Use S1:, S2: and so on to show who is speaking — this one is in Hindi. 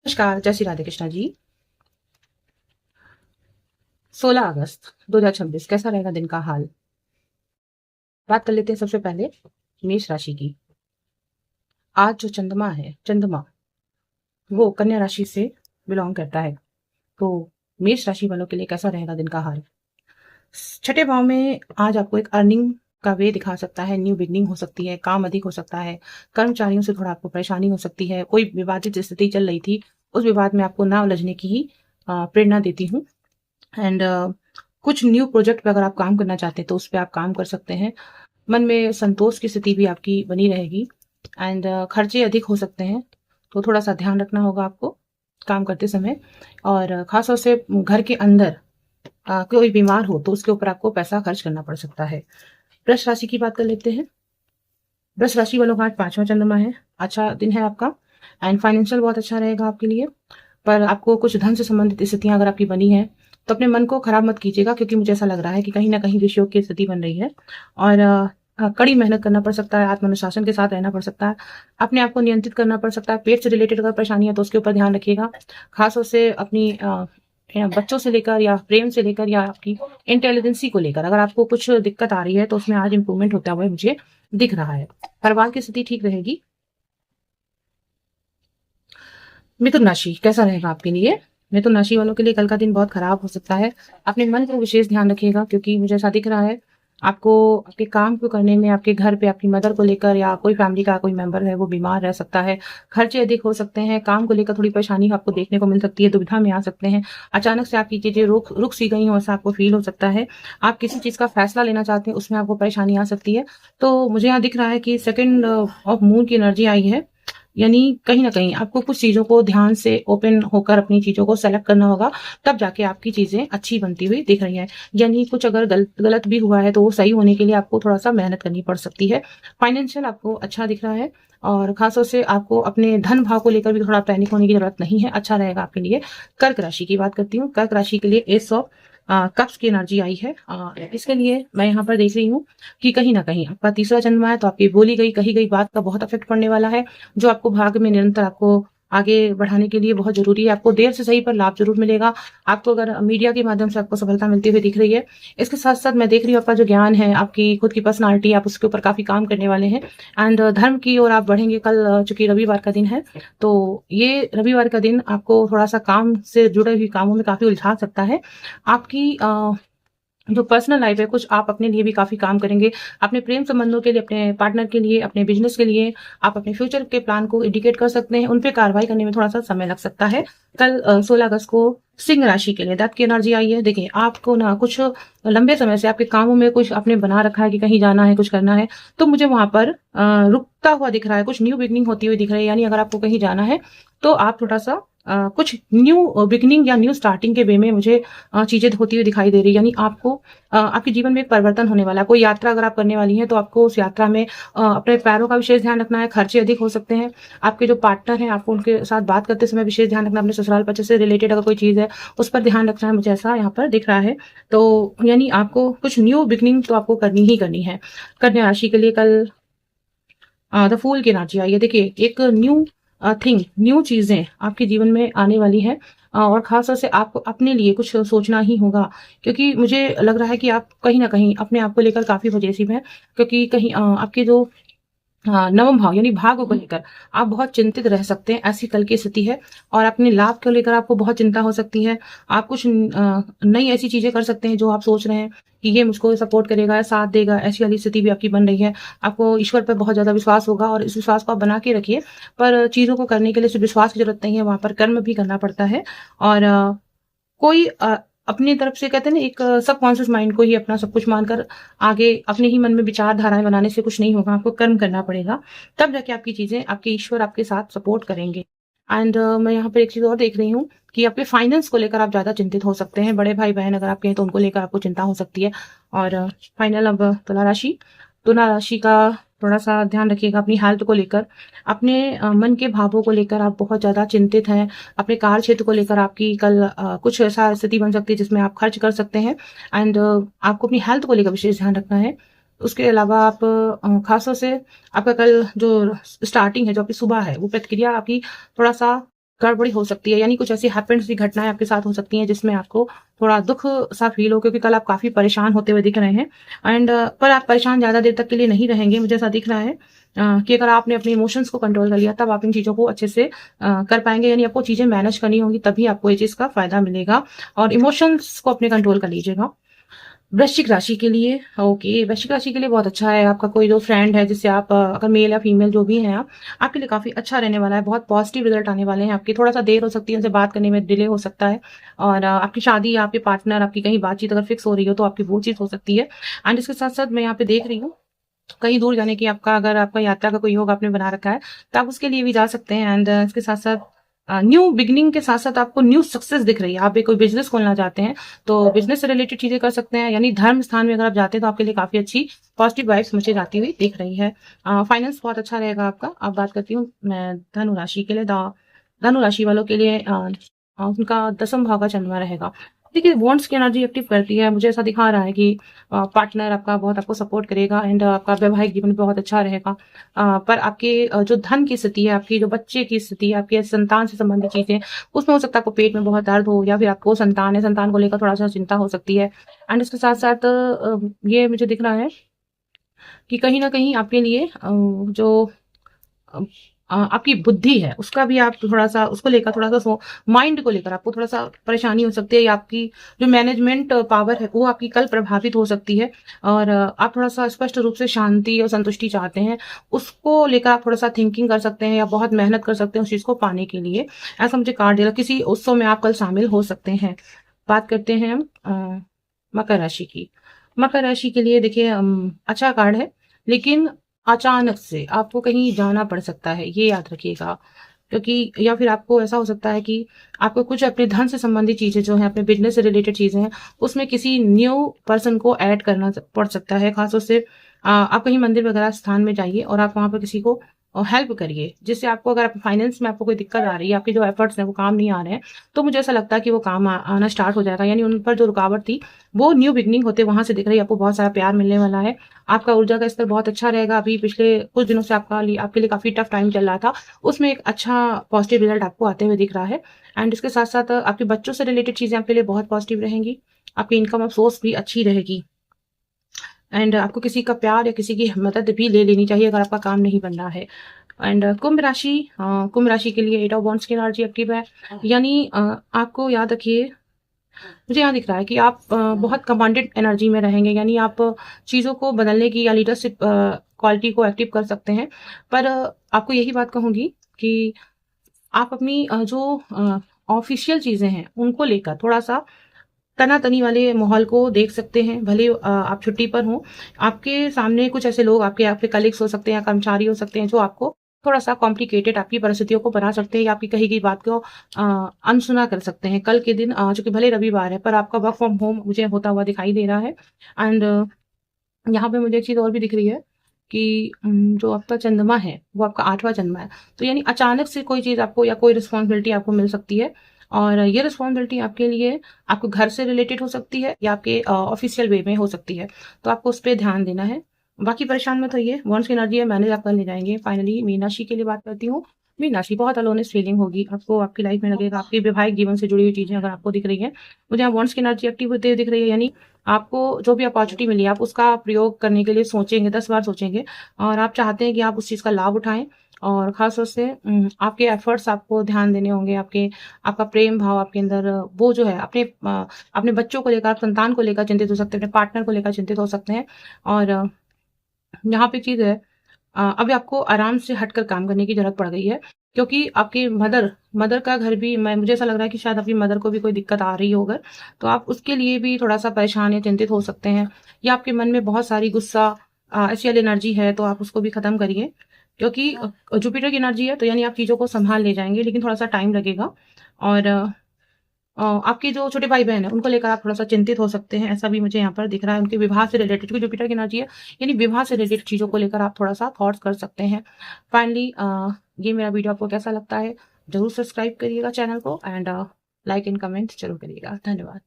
S1: नमस्कार, जय श्री राधे कृष्णा जी। 16 अगस्त 2026 कैसा रहेगा दिन का हाल? बात कर लेते हैं सबसे पहले मेष राशि की। आज जो चंद्रमा वो कन्या राशि से बिलोंग करता है। तो मेष राशि वालों के लिए कैसा रहेगा दिन का हाल? छठे भाव में आज आपको एक अर्निंग का वे दिखा सकता है, न्यू बिगनिंग हो सकती है, काम अधिक हो सकता है, कर्मचारियों से थोड़ा आपको परेशानी हो सकती है, कोई विवादित स्थिति चल रही थी, उस विवाद में आपको ना उलझने की ही प्रेरणा देती हूँ। एंड कुछ न्यू प्रोजेक्ट पे अगर आप काम करना चाहते हैं तो उस पे आप काम कर सकते हैं। मन में संतोष की स्थिति भी आपकी बनी रहेगी एंड खर्चे अधिक हो सकते हैं, तो थोड़ा-सा ध्यान रखना होगा आपको काम करते समय। और ख़ास तौर से घर के अंदर कोई बीमार हो तो उसके ऊपर आपको पैसा खर्च करना पड़ सकता है। वृष राशि की बात कर लेते हैं। वृष राशि वालों का आज 5वां चंद्रमा है। अच्छा दिन है आपका एंड फाइनेंशियल बहुत अच्छा रहेगा आपके लिए। पर आपको कुछ धन से संबंधित स्थितियाँ अगर आपकी बनी हैं, तो अपने मन को खराब मत कीजिएगा, क्योंकि मुझे ऐसा लग रहा है कि कहीं न कहीं विषयोग की स्थिति बन रही है और कड़ी मेहनत करना पड़ सकता है, आत्मानुशासन के साथ रहना पड़ सकता है, अपने आप को नियंत्रित करना पड़ सकता है। पेट से रिलेटेड अगर परेशानी है तो उसके ऊपर ध्यान रखिएगा। ख़ास तौर से अपनी बच्चों से लेकर या प्रेम से लेकर या आपकी इंटेलिजेंसी को लेकर अगर आपको कुछ दिक्कत आ रही है, तो उसमें आज इम्प्रूवमेंट होता हुआ मुझे दिख रहा है। परिवार की स्थिति ठीक रहेगी। मिथुन राशि कैसा रहेगा आपके लिए? मिथुन राशि वालों के लिए कल का दिन बहुत खराब हो सकता है। अपने मन को विशेष ध्यान रखिएगा, क्योंकि मुझे ऐसा दिख रहा है आपको आपके काम को करने में आपके घर पे आपकी मदर को लेकर या कोई फैमिली का कोई मेंबर है वो बीमार रह सकता है। खर्चे अधिक हो सकते हैं, काम को लेकर थोड़ी परेशानी आपको देखने को मिल सकती है, दुविधा में आ सकते हैं। अचानक से आपकी चीजें रुक रुक सी गई हो ऐसा आपको फील हो सकता है। आप किसी चीज का फैसला लेना चाहते हैं, उसमें आपको परेशानी आ सकती है। तो मुझे यहाँ दिख रहा है कि सेकंड ऑफ मून की एनर्जी आई है, यानी कहीं न कहीं आपको कुछ चीज़ों को ध्यान से ओपन होकर अपनी चीज़ों को सेलेक्ट करना होगा, तब जाके आपकी चीज़ें अच्छी बनती हुई दिख रही हैं। यानी कुछ अगर गलत भी हुआ है तो वो सही होने के लिए आपको थोड़ा-सा मेहनत करनी पड़ सकती है। फाइनेंशियल आपको अच्छा दिख रहा है और ख़ास तौर से आपको अपने धन भाव को लेकर भी थोड़ा पैनिक होने की ज़रूरत नहीं है, अच्छा रहेगा आपके लिए। कर्क राशि की बात करती हूँ। कर्क राशि के लिए एस ऑफ कप्स की एनर्जी आई है। इसके लिए मैं यहाँ पर देख रही हूँ कि कहीं न कहीं आपका तीसरा जन्म है, तो आपकी बोली गई, कही गई बात का बहुत इफ़ेक्ट पड़ने वाला है, जो आपको भाग्य में निरंतर आपको आगे बढ़ाने के लिए बहुत ज़रूरी है। आपको देर से सही पर लाभ ज़रूर मिलेगा। आपको अगर मीडिया के माध्यम से आपको सफलता मिलती हुई दिख रही है, इसके साथ-साथ मैं देख रही हूँ आपका जो ज्ञान है, आपकी खुद की पर्सनैलिटी, आप उसके ऊपर काफ़ी काम करने वाले हैं एंड धर्म की ओर आप बढ़ेंगे कल, चूँकि रविवार का दिन है, तो ये रविवार का दिन आपको थोड़ा-सा काम से जुड़े हुए कामों में काफ़ी उलझा सकता है। आपकी जो पर्सनल लाइफ है, कुछ आप अपने लिए भी काफ़ी काम करेंगे। अपने प्रेम संबंधों के लिए, अपने पार्टनर के लिए, अपने बिज़नेस के लिए, आप अपने फ्यूचर के प्लान को इंडिकेट कर सकते हैं। उन पे कार्रवाई करने में थोड़ा-सा समय लग सकता है। कल 16 अगस्त को सिंह राशि के लिए दैट की एनर्जी आई है। देखिए, आपको ना कुछ लंबे समय से आपके कामों में कुछ आपने बना रखा है कि कहीं जाना है, कुछ करना है, तो मुझे वहाँ पर रुकता हुआ दिख रहा है, कुछ न्यू बिगिनिंग होती हुई दिख रही है। यानी अगर आपको कहीं जाना है, तो आप थोड़ा-सा कुछ न्यू बिगिनिंग या न्यू स्टार्टिंग के वे में मुझे चीज़ें होती हुई दिखाई दे रही है। यानी आपको आपके जीवन में एक परिवर्तन होने वाला है। कोई यात्रा अगर आप करने वाली हैं, तो आपको उस यात्रा में अपने पैरों का विशेष ध्यान रखना है, खर्चे अधिक हो सकते हैं। आपके जो पार्टनर हैं, आपको उनके साथ बात करते समय विशेष ध्यान रखना है। अपने ससुराल पक्ष से रिलेटेड अगर कोई चीज़ है, उस पर ध्यान रखना है, मुझे ऐसा यहाँ पर दिख रहा है। तो यानी आपको कुछ न्यू बिगिनिंग तो आपको करनी ही करनी है। कन्या राशि के लिए कल द फूल की एनर्जी आई है। देखिए, एक न्यू न्यू चीज़ें आपके जीवन में आने वाली हैं और ख़ास तौर से आपको अपने लिए कुछ सोचना ही होगा, क्योंकि मुझे लग रहा है कि आप कहीं न कहीं अपने आप को लेकर काफ़ी पॉज़ेसिव हैं, क्योंकि कहीं आपके जो हाँ, नवम भाव यानी भाग्य को लेकर आप बहुत चिंतित रह सकते हैं, ऐसी कल की स्थिति है और अपने लाभ को लेकर आपको बहुत चिंता हो सकती है। आप कुछ नई ऐसी चीज़ें कर सकते हैं जो आप सोच रहे हैं कि ये मुझको सपोर्ट करेगा या साथ देगा, ऐसी वाली स्थिति भी आपकी बन रही है। आपको ईश्वर पर बहुत ज़्यादा विश्वास होगा और इस विश्वास को आप बना के रखिए, पर चीज़ों को करने के लिए सिर्फ विश्वास की ज़रूरत नहीं है, वहाँ पर कर्म भी करना पड़ता है और कोई अपनी तरफ से कहते हैं ना, एक सबकॉन्शियस माइंड को ही अपना सब कुछ मानकर आगे अपने ही मन में विचारधाराएं बनाने से कुछ नहीं होगा, आपको कर्म करना पड़ेगा, तब जाके आपकी चीजें, आपके ईश्वर आपके साथ सपोर्ट करेंगे। एंड मैं यहाँ पर एक चीज और देख रही हूँ कि आपके फाइनेंस को लेकर आप ज्यादा चिंतित हो सकते हैं। बड़े भाई बहन अगर आपके हैं तो उनको लेकर आपको चिंता हो सकती है। और फाइनल अब तुला राशि का थोड़ा-सा ध्यान रखिएगा अपनी हेल्थ को लेकर। अपने मन के भावों को लेकर आप बहुत ज़्यादा चिंतित हैं। अपने कार्य क्षेत्र को लेकर आपकी कल कुछ ऐसा स्थिति बन सकती है जिसमें आप खर्च कर सकते हैं एंड आपको अपनी हेल्थ को लेकर विशेष ध्यान रखना है। उसके अलावा आप ख़ास तौर से आपका कल जो स्टार्टिंग है, जो आपकी सुबह है, वो प्रतिक्रिया आपकी थोड़ा-सा गड़बड़ी हो सकती है, यानी कुछ ऐसी हैपेंस सी घटनाएं आपके साथ हो सकती हैं जिसमें आपको थोड़ा दुख सा फील हो, क्योंकि कल आप काफी परेशान होते हुए दिख रहे हैं। एंड पर आप परेशान ज्यादा देर तक के लिए नहीं रहेंगे, मुझे ऐसा दिख रहा है कि अगर आपने अपने इमोशंस को कंट्रोल कर लिया तब आप इन चीजों को अच्छे से कर पाएंगे, यानी आपको चीजें मैनेज करनी होंगी तभी आपको ये चीज का फायदा मिलेगा। और इमोशंस को अपने कंट्रोल कर लीजिएगा। वृश्चिक राशि के लिए, ओके, वृश्चिक राशि के लिए बहुत अच्छा है। आपका कोई जो फ्रेंड है जिससे आप अगर मेल या फीमेल जो भी हैं आप, आपके लिए काफी अच्छा रहने वाला है। बहुत पॉजिटिव रिजल्ट आने वाले हैं आपकी। थोड़ा सा देर हो सकती है उनसे बात करने में, डिले हो सकता है। और आपकी शादी या आपके पार्टनर, आपकी कहीं बातचीत अगर फिक्स हो रही हो तो आपकी वो चीज हो सकती है। एंड इसके साथ साथ मैं यहाँ पे देख रही हूँ कहीं दूर जाने की आपका, अगर आपका यात्रा का कोई योग आपने बना रखा है तो आप उसके लिए भी जा सकते हैं। एंड इसके साथ साथ न्यू बिगनिंग के साथ साथ आपको न्यू सक्सेस दिख रही है। आप एक कोई बिजनेस खोलना चाहते हैं तो बिजनेस से रिलेटेड चीजें कर सकते हैं, यानी धर्म स्थान में अगर आप जाते हैं तो आपके लिए काफी अच्छी पॉजिटिव वाइब्स मुझे जाती हुई दिख रही है। फाइनेंस बहुत अच्छा रहेगा आपका। अब बात करती हूँ मैं धनु राशि के लिए। धनु राशि वालों के लिए उनका 10वां भाव का चंद्रमा रहेगा। देखिए, वॉन्ट्स की एनर्जी एक्टिव करती है। मुझे ऐसा दिखा रहा है कि पार्टनर आपका बहुत आपको सपोर्ट करेगा एंड आपका वैवाहिक जीवन बहुत अच्छा रहेगा। पर आपके जो धन की स्थिति है, आपकी जो बच्चे की स्थिति है, आपके संतान से संबंधित चीजें, उसमें हो सकता है आपको पेट में बहुत दर्द हो, या फिर आपको संतान है, संतान को लेकर थोड़ा सा चिंता हो सकती है। एंड इसके साथ साथ ये मुझे दिख रहा है कि कहीं ना कहीं आपके लिए जो आपकी बुद्धि है उसका भी आप थोड़ा सा उसको लेकर थोड़ा सा माइंड को लेकर आपको थोड़ा सा परेशानी हो सकती है, या आपकी जो मैनेजमेंट पावर है वो आपकी कल प्रभावित हो सकती है। और आप थोड़ा सा स्पष्ट रूप से शांति और संतुष्टि चाहते हैं, उसको लेकर आप थोड़ा सा थिंकिंग कर सकते हैं या बहुत मेहनत कर सकते हैं उस चीज को पाने के लिए। ऐसा मुझे कार्ड दे रहा, किसी उत्सव में आप कल शामिल हो सकते हैं। बात करते हैं हम मकर राशि की। मकर राशि के लिए देखिए अच्छा कार्ड है, लेकिन अचानक से आपको कहीं जाना पड़ सकता है, ये याद रखिएगा। क्योंकि या फिर आपको ऐसा हो सकता है कि आपको कुछ अपने धन से संबंधित चीजें जो है, अपने बिजनेस से रिलेटेड चीजें हैं, उसमें किसी न्यू पर्सन को ऐड करना पड़ सकता है। खासतौर से आप कहीं मंदिर वगैरह स्थान में जाइए और आप वहां पर किसी को हेल्प करिए, जिससे आपको अगर फाइनेंस में आपको कोई दिक्कत आ रही है, आपके जो एफर्ट्स हैं वो काम नहीं आ रहे हैं, तो मुझे ऐसा लगता है कि वो काम आना स्टार्ट हो जाएगा। यानी उन पर जो रुकावट थी वो न्यू बिगनिंग होते वहां से दिख रही है। आपको बहुत सारा प्यार मिलने वाला है। आपका ऊर्जा का स्तर बहुत अच्छा रहेगा। अभी पिछले कुछ दिनों से आपके लिए काफी टफ टाइम चल रहा था, उसमें एक अच्छा पॉजिटिव रिजल्ट आपको आते हुए दिख रहा है। एंड इसके साथ साथ आपके बच्चों से रिलेटेड चीजें आपके लिए बहुत पॉजिटिव रहेंगी। आपकी इनकम ऑफ सोर्स भी अच्छी रहेगी। एंड आपको किसी का प्यार या किसी की मदद भी ले लेनी चाहिए अगर आपका काम नहीं बन रहा है। एंड कुंभ राशि के लिए 8 ऑफ वॉन्ड्स की एनर्जी एक्टिव है। यानी आपको याद रखिए, मुझे यहाँ दिख रहा है कि आप बहुत कमांडेड एनर्जी में रहेंगे, यानी आप चीज़ों को बदलने की या लीडरशिप क्वालिटी को एक्टिव कर सकते हैं। पर आपको यही बात कहूंगी कि आप अपनी जो ऑफिशियल चीज़ें हैं उनको लेकर थोड़ा सा तनातनी वाले माहौल को देख सकते हैं। भले आप छुट्टी पर हों, आपके सामने कुछ ऐसे लोग, आपके आपके कलीग्स हो सकते हैं या कर्मचारी हो सकते हैं, जो आपको थोड़ा सा कॉम्प्लिकेटेड आपकी परिस्थितियों को बना सकते हैं या आपकी कही गई बात को अनसुना कर सकते हैं। कल के दिन चूंकि भले रविवार है पर आपका वर्क फ्रॉम होम मुझे होता हुआ दिखाई दे रहा है। एंड यहाँ पे मुझे एक चीज और भी दिख रही है कि जो आपका चंद्रमा है वो आपका 8वां चंद्रमा है। तो यानी अचानक से कोई चीज आपको या कोई रिस्पॉन्सिबिलिटी आपको मिल सकती है, और ये रिस्पॉन्सिबिलिटी आपके लिए आपको घर से रिलेटेड हो सकती है या आपके ऑफिशियल वे में हो सकती है, तो आपको उस पर ध्यान देना है। बाकी परेशान मत होइए, वंश की एनर्जी है, मैनेज आप कर ले जाएंगे। फाइनली मीन राशि के लिए बात करती हूँ। मीन राशि बहुत अलोनेस फीलिंग होगी आपको, आपकी लाइफ में लगेगा आपके वैवाहिक जीवन से जुड़ी हुई चीजें अगर आपको दिख रही है, मुझे यहाँ वंश की एनर्जी एक्टिव होते हुए दिख रही है। यानी आपको जो भी अपॉर्चुनिटी मिली आप उसका प्रयोग करने के लिए सोचेंगे, 10 बार सोचेंगे, और आप चाहते हैं कि आप उस चीज का लाभ उठाएं। और खास तौर से आपके एफर्ट्स आपको ध्यान देने होंगे, आपका प्रेम भाव आपके अंदर वो जो है, अपने बच्चों को लेकर, संतान को लेकर चिंतित हो सकते हैं, अपने पार्टनर को लेकर चिंतित हो सकते हैं। और यहाँ पे चीज है, अभी आपको आराम से हटकर काम करने की जरूरत पड़ गई है, क्योंकि आपकी मदर का घर भी, मुझे ऐसा लग रहा है कि शायद आपकी मदर को भी कोई दिक्कत आ रही हो अगर, तो आप उसके लिए भी थोड़ा सा परेशान या चिंतित हो सकते हैं। या आपके मन में बहुत सारी गुस्सा ऐसी वाली एनर्जी है तो आप उसको भी खत्म करिए, क्योंकि जुपिटर की एनर्जी है तो यानी आप चीजों को संभाल ले जाएंगे, लेकिन थोड़ा सा टाइम लगेगा। और आपके जो छोटे भाई बहन है उनको लेकर आप थोड़ा सा चिंतित हो सकते हैं, ऐसा भी मुझे यहाँ पर दिख रहा है। उनके विवाह से रिलेटेड, क्योंकि जुपिटर की एनर्जी है, यानी विवाह से रिलेटेड चीजों को लेकर आप थोड़ा सा थॉट्स कर सकते हैं। फाइनली ये मेरा वीडियो आपको कैसा लगता है, जरूर सब्सक्राइब करिएगा चैनल को, एंड लाइक एंड कमेंट जरूर करिएगा। धन्यवाद।